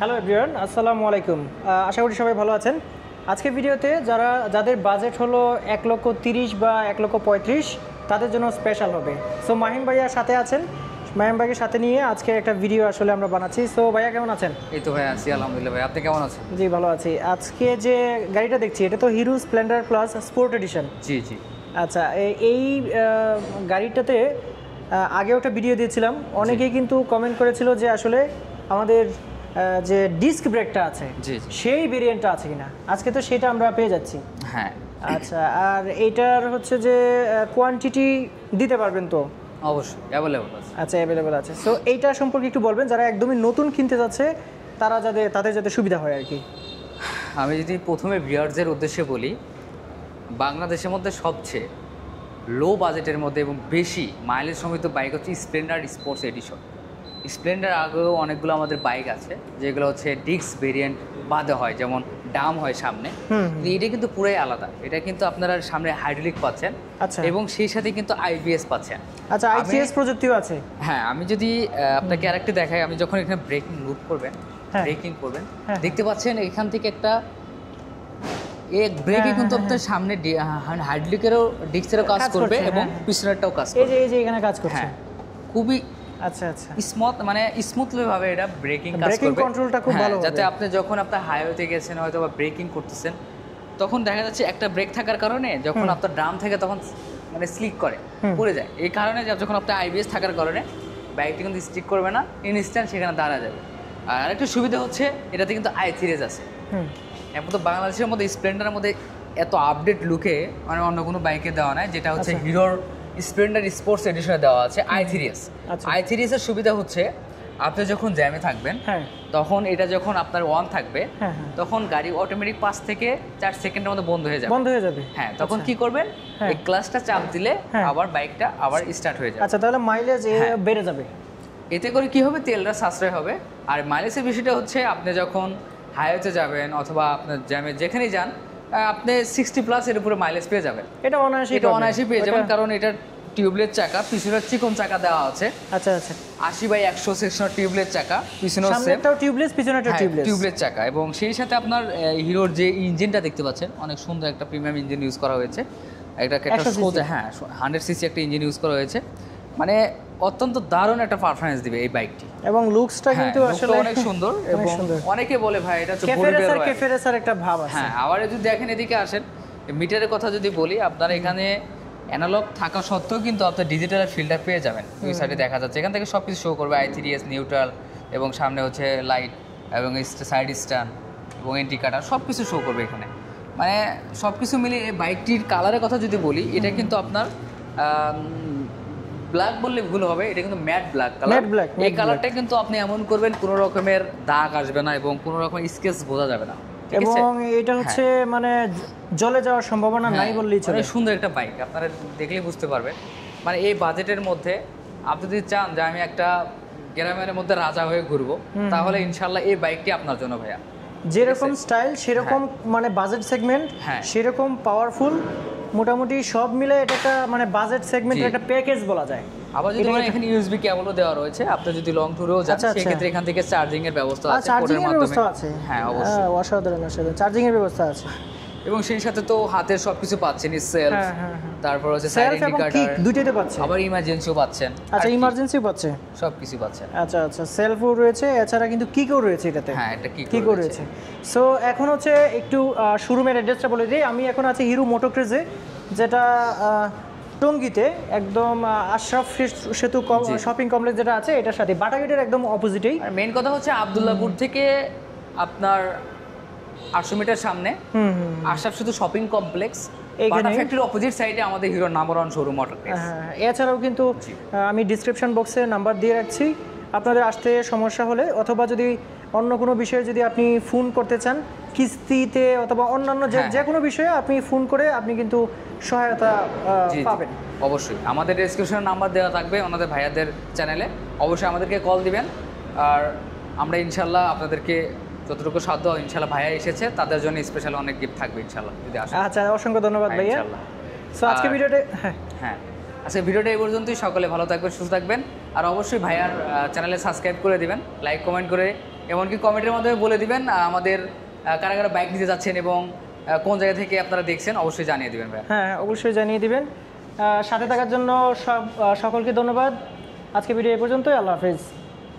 Hello everyone, আসসালামু আলাইকুম। আশা করি সবাই ভালো আছেন। আজকের ভিডিওতে যাদের বাজেট হলো 1,30,00,000 বা 1,35,00,000 তাদের জন্য স্পেশাল হবে। সো মাহিম ভাইয়ার সাথে আছেন, মাহিম ভাইকে সাথে নিয়ে আজকে একটা ভিডিও আসলে আমরা বানাচ্ছি। সো ভাইয়া কেমন আছেন? এই তো ভাই আছি আলহামদুলিল্লাহ। ভাই আপনি কেমন আছেন? জি ভালো আছি। আজকে যে গাড়িটা দেখছি এটা তো Hero Splendor plus sport edition. জি জি। আচ্ছা, এই গাড়িটাতে আগেও একটা ভিডিও দিয়েছিলাম, অনেকেই কিন্তু কমেন্ট করেছিল যে আসলে আমাদের যে ডিস্ক ব্রেকটা আছে সেই ভেরিয়েন্টটা আছে কিনা। আজকে তো সেটা আমরা পেয়ে যাচ্ছি। হ্যাঁ আচ্ছা, আর এইটার হচ্ছে যে কোয়ান্টিটি দিতে পারবেন তো? অবশ্যই অ্যাভেলেবল আছে। আচ্ছা, অ্যাভেলেবল আছে। সো এইটা সম্পর্কে একটু বলবেন, যারা একদমই নতুন কিনতে যাচ্ছে তাদের যাতে সুবিধা হয় আর কি। আমি যদি প্রথমে ভিউয়ারদের উদ্দেশ্যে বলি, বাংলাদেশের মধ্যে সবচেয়ে লো বাজেটের মধ্যে এবং বেশি মাইলেজ সমৃদ্ধ বাইক হচ্ছে স্প্লেন্ডার স্পোর্টস এডিশন। স্প্লেন্ডার আগেও অনেকগুলো আমাদের বাইক আছে যেগুলো হচ্ছে ডিস্ক ভেরিয়েন্ট বাদে হয়, যেমন ডাম হয় সামনে। এটা কিন্তু পুরাই আলাদা। এটা কিন্তু আপনারা সামনে হাইড্রোলিক পাচ্ছেন এবং সেই সাথে কিন্তু আইবিএস পাচ্ছেন। আচ্ছা, আইবিএস প্রযুক্তিও আছে। হ্যাঁ, আমি যদি আপনাকে আরেকটা দেখাই, আমি যখন এখানে ব্রেকিং লুট করবেন, ব্রেকিং করবেন, দেখতে পাচ্ছেন এখান থেকে একটা ব্রেকে কিন্তু আপনার সামনে হাইড্রোলিকেরও ডিস্কেরও কাজ করবে এবং পিছনেরটাও কাজ করবে। এই যে এখানে কাজ করছে। হ্যাঁ, খুবই আচ্ছা আচ্ছা স্মুথলি ভাবে এটা ব্রেকিং কাজ করবে। ব্রেকিং কন্ট্রোলটা খুব ভালো হবে, যাতে আপনি যখন আপনার হাইওয়েতে গেছেন হয়তো বা ব্রেকিং করতেছেন, তখন দেখা যাচ্ছে একটা ব্রেক থাকার কারণে যখন আপনার ড্রাম থেকে তখন মানে স্লিপ করে পড়ে যায়। এই কারণে যখন আপনার আইবিএস থাকার কারণে বাইকটি কিন্তু স্টিক করবে না, ইনস্ট্যান্ট সেখানে দাঁড়া যাবে। আর আরেকটা সুবিধা হচ্ছে এটাতে কিন্তু i3s আছে। এখন তো বাংলাদেশের মধ্যে স্প্লেন্ডারের মধ্যে এত আপডেট লুকে মানে অন্য কোনো বাইকে দেওয়া নাই, যেটা হচ্ছে হিরোর স্প্লেন্ডার স্পোর্টস এডিশনে দেওয়া আছে i3s। i3s এর সুবিধা হচ্ছে আপনি যখন জ্যামে থাকবেন তখন এটা যখন আপনার অন থাকবে তখন গাড়ি অটোমেটিক 5 থেকে 4 সেকেন্ডের মধ্যে বন্ধ হয়ে যাবে। হ্যাঁ, তখন কি করবেন, এই ক্লাচটা চাপ দিলে আবার বাইকটা আবার স্টার্ট হয়ে যাবে। আচ্ছা, তাহলে মাইলেজ বেড়ে যাবে। এতে করে কি হবে, তেলটা সাশ্রয় হবে। আর মাইলেজের বিষয়টা হচ্ছে আপনি যখন হাইওয়েতে যাবেন অথবা আপনার জ্যামে যেখানেই যান, আপনি 60+ এর উপরে মাইলেজ পেয়ে যাবেন। এটা অনায়াসেই পেয়ে যাবেন, কারণ এটা টিউবলেস চাকা, পিছনের চিকন চাকা দেওয়া আছে। আচ্ছা আচ্ছা, 80/100 সেকশনের টিউবলেস চাকা, পিছনেও সামনেটাও টিউবলেস, পিছনেটাও টিউবলেস চাকা। এবং সেই সাথে আপনার হিরোর যে ইঞ্জিনটা দেখতে পাচ্ছেন, অনেক সুন্দর একটা প্রিমিয়াম ইঞ্জিন ইউজ করা হয়েছে। একটা 100 সিসি একটা ইঞ্জিন ইউজ করা হয়েছে। মানে অত্যন্ত দারুণ একটা পারফরম্যান্স দিবে এই বাইকটি, এবং লুকসটা কিন্তু আসলে অনেক সুন্দর। এবং অনেকে বলে ভাই এটা হচ্ছে ক্যাফেরেসার একটা ভাব আছে। হ্যাঁ, আবার যদি দেখেন এদিকে আসেন, মিটারের কথা যদি বলি, আপনার এখানে অ্যানালগ থাকা সত্ত্বেও কিন্তু আপনার ডিজিটাল ফিল্টার পেয়ে যাবেন। ওই সাইডে দেখা যাচ্ছে এখান থেকে সব কিছু শো করবে, i3s, নিউট্রাল, এবং সামনে হচ্ছে লাইট এবং সাইড স্ট্যান্ড এবং ইন্ডিকেটর সব কিছু শো করবে এখানে। মানে সব কিছু মিলে এই বাইকটির কালারের কথা যদি বলি, এটা কিন্তু আপনার ব্ল্যাক বললে ভুল হবে, এটা কিন্তু ম্যাট ব্ল্যাক কালার। এই কালারটা কিন্তু আপনি এমন করবেন কোনো রকমের দাগ আসবে না এবং কোনো রকমের স্কেচ বোঝা যাবে না। এবং এটা হচ্ছে মানে জ্বলে যাওয়ার সম্ভাবনা নাই বললেই চলে। সুন্দর একটা বাইক, আপনারা দেখলেই বুঝতে পারবেন। মানে এই বাজেটের মধ্যে আপনি যদি চান যে আমি একটা গ্রামের মধ্যে রাজা হয়ে ঘুরবো, তাহলে ইনশাল্লাহ এই বাইকটি আপনার জন্য ভাইয়া। যেরকম স্টাইল সেরকম মানে বাজেট সেগমেন্ট সেরকম পাওয়ারফুল, মোটামুটি সব মিলে এটা একটা মানে বাজেট সেগমেন্টের একটা প্যাকেজ বলা যায়। আবার যদি এখানে ইউএসবি কেবলও দেওয়া রয়েছে, আপনি যদি লং ট্যুরেও যান সেক্ষেত্রে এখান থেকে চার্জিং এর ব্যবস্থা আছে। চার্জিং এর ব্যবস্থা আছে, হ্যাঁ অবশ্যই, অসাধারণ চার্জিং এর ব্যবস্থা আছে। এবং সেই সাথে তো হাতের সবকিছু পাচ্ছেন, সেলফ, তারপর হচ্ছে সাইড ইন্ডিকেটর, দুইটাতে পাচ্ছেন। আবার ইমার্জেন্সিও পাচ্ছেন। আচ্ছা, ইমার্জেন্সিও পাচ্ছেন, সবকিছু পাচ্ছেন। আচ্ছা আচ্ছা, সেলফও রয়েছে, এছাড়া কিন্তু কিকও রয়েছে এটাতে। হ্যাঁ, এটা কিকও রয়েছে। সো এখন হচ্ছে একটু শোরুমের অ্যাড্রেসটা বলে দিই। আমি এখন আছি হিরো মোটোক্রেজে, যেটা টঙ্গীতে একদম আশরাফ সেতু শপিং কমপ্লেক্স যেটা আছে এটার সাথে বাটা গেটের একদম অপোজিটেই। আর মেইন কথা হচ্ছে আব্দুল্লাহপুর থেকে আপনার 800 মিটার সামনে আশরাফ সেতু শপিং কমপ্লেক্স, বাটা ফ্যাক্টরির অপোজিট সাইডে আমাদের হিরো নাম্বার 1 শোরুম মোটোক্রেজ। এছাড়াও কিন্তু আমি ডিসক্রিপশন বক্সে নাম্বার দিয়ে রাখছি, আপনাদের আসতে সমস্যা হলে অথবা যদি অন্য কোনো বিষয়ে যদি আপনি ফোন করতে চান, কিস্তিতে অথবা অন্যান্য যে কোনো বিষয়ে আপনি ফোন করে আপনি কিন্তু সহায়তা পাবেন। অবশ্যই আমাদের ডেসক্রিপশনে নাম্বার দেওয়া থাকবে ওনাদের ভাইয়াদের চ্যানেলে, অবশ্যই আমাদেরকে কল দিবেন। আর আমরা ইনশাল্লাহ আপনাদেরকে যতটুকু সাধ্য ইনশাল্লাহ, ভাইয়া এসেছে তাদের জন্য স্পেশাল অনেক গিফট থাকবে ইনশাল্লাহ যদি আসেন। আচ্ছা, অসংখ্য ধন্যবাদ ভাইয়া। সো আজকে ভিডিওটা আজকে ভিডিওটা এই পর্যন্তই। সকলে ভালো থাকবেন, সুস্থ থাকবেন, আর অবশ্যই ভাইয়ার চ্যানেলে সাবস্ক্রাইব করে দিবেন, লাইক কমেন্ট করে এমনকি কমেন্টের মাধ্যমে বলে দিবেন আমাদের কারা কারা বাইক নিতে যাচ্ছেন এবং কোন জায়গা থেকে আপনারা দেখছেন, অবশ্যই জানিয়ে দিবেন ভাই। হ্যাঁ, অবশ্যই জানিয়ে দিবেন। সাথে থাকার জন্য সকলকে ধন্যবাদ। আজকে ভিডিও এই পর্যন্তই। আল্লাহ হাফেজ।